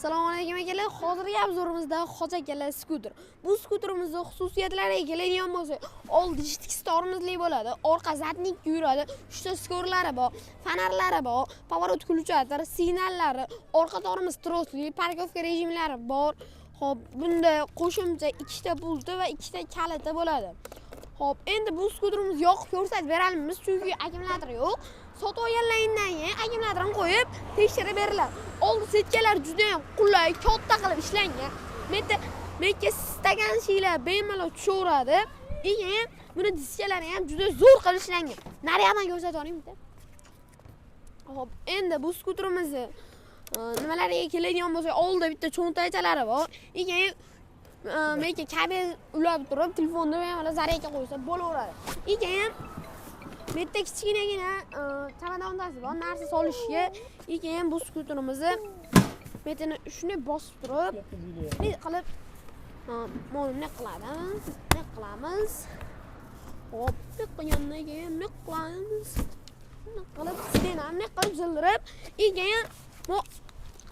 Assalomu alaykum akalar. Hozirgi obzorimizda Xo'ja akalar skuter. Bu skuterimizning xususiyatlariga keladigan bo'lsak, oldi disk tormozli bo'ladi, orqa zatnik yuradi, 3 ta skorlari bor, fonarlari bor, поворот ключатор, signallari, orqa tormoz trosli, parkovka rejimlari bor. Xo'p, bunda qo'shimcha 2 ta pulti va 2 ta kaliti bo'ladi. Xo'p, endi bu skuterimiz yoqib ko'rsatib beramiz, chunki akkumulyator yo'q. Sotib olganlaringdan keyin akkumulyatorni qo'yib tekshirib beriladi. Oldi setkalar juda ham qulay, katta qilib ishlangan. Menga stakan shiylar bemalol tushaveradi. Keyin buni diskalari ham juda zo'r qilib ishlangan. Naryoqdan ko'rsatib yuboring bitta. Xo'p, endi bu skuterimizni nimalariga keladigan bo'lsa, oldida bitta cho'ntaychalari bor. Keyin menga kabel ulab turib, telefonni bemalol zaryadga qo'ysa bo'laveradi. Keyin bitta kichkinagina chamadondasi bor, narsa solishga. Keyin bu skuterimizni betini shunday bosib turib, ne qilib mana qilamiz. Hop, qilgandan keyin ne qilamiz? Buni qilib stenani qilib jildirib, keyin bu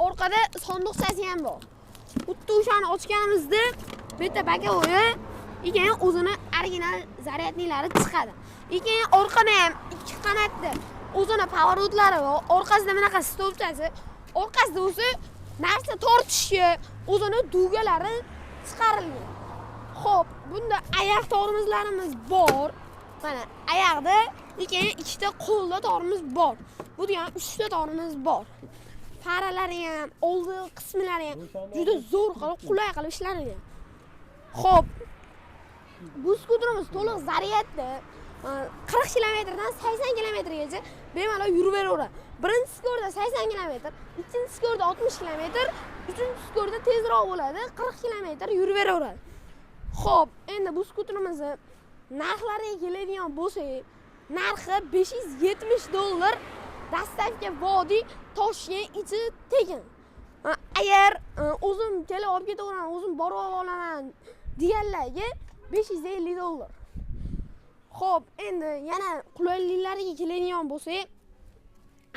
orqada sanduqchasi ham bor. Bitta o'shani ochganimizda bitta bakovoyi, keyin o'zini original zaryadniklari chiqadi. Keyin orqada ham 2 qanotli o'zini поворотлari bor. Orqasida bunaqa stolchasi, orqasida o'zi narsa tortishga o'zini dugalari chiqarilgan. Xo'p, bunda oyoq tormozlarimiz bor. Mana oyoqda, keyin 2 ta qo'lda tormoz bor. Bu ham 3 ta tormoz bor. Faralari ham, oldi qismlari ham juda zo'r qilib, qulay qilib ishlangan. Xo'p, bu skuterimiz to'liq zaryadda 40 kilometrdan 80 kilometrgacha bemalol yurib beraveradi. Birinchi skorda 80 kilometr, ikkinchi skorda 60 kilometr, uchinchi skorda tezroq bo'ladi, 40 kilometr yurib beraveradi. Xo'p, endi bu skuterimizni narxlariga keladigan bo'lsak, narxi $570. Dastavka vodiy Toshkent ichi tekin. Agar o'zim kelib olib ketaveraman, o'zim borib olaman deganlarga $550. Xo'p, endi yana qulayliklariga keladigan bo'lsak,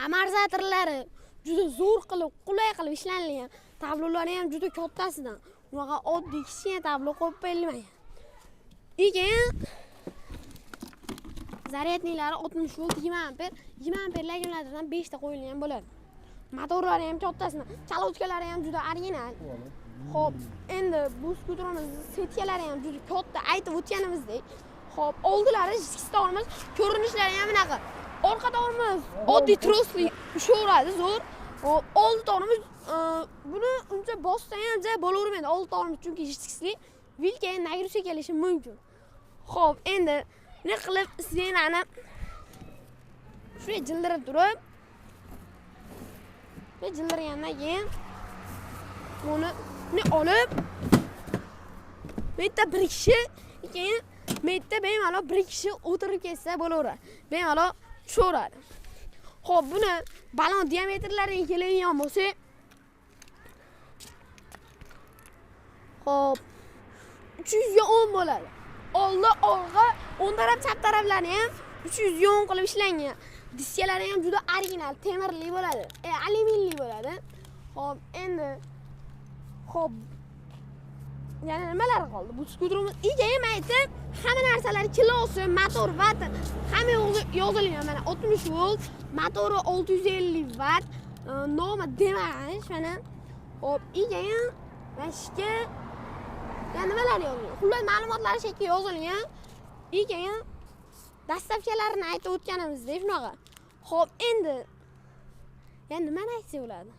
amortizatorlari juda zo'r qilib, qulay qilib ishlangan. Tablolari ham juda kattasidan. Bunaqa oddiy kichkina tablo qo'yib qo'yilmagan. Keyin zaryadniklari 60 volt 20 amper, 20 amperli akkumulyatordan 5 ta qo'yilgan bo'ladi. Motorlari ham kattasidan, chalochkalari ham juda original. Xo'p, endi bu skuterimizning setkalari ham juda katta, aytib o'tganimizdek. Xo'p, oldilari disk tormoz, ko'rinishlari ham bunaqa. Orqa tormoz oddiy trosli ushaveradi, zo'r. Xo'p, oldi tormoz buni uncha bossa ham ja bo'lavermaydi. Oldi tormoz chunki disksli, vilka nagruza kelishi mumkin. Xo'p, endi ne qilib stenani shunday jildirib turib, va jildirgandan keyin buni olib bitta bir kishi, keyin bitta bemalol bir kishi o'tirib ketsa bo'laveradi. Bemalol tushaveradi. Xo'p, buni balon diametrlariga keladigan bo'lsak, xo'p, 310 bo'ladi. Oldi, orqa, o'ng taraf, chap taraflari ham 310 qilib ishlangan. Diskalari ham juda original, temirli bo'ladi, alyuminli bo'ladi. Xo'p, endi yana nimalar qoldi? Bu skuterimiz ham aytib, hamma narsalar kilosi, motor, vati, hamma yozilgan. Mana 60 volt, motori 650 watt, nomi demak, mana. Xo'p, mashqa yana nimalar yozilgan? Xullas ma'lumotlari shekilli yozilgan. Keyin dastavkalarini aytib o'tganimizdek shunaqa. Xo'p, endi yana nimani aytsa bo'ladi?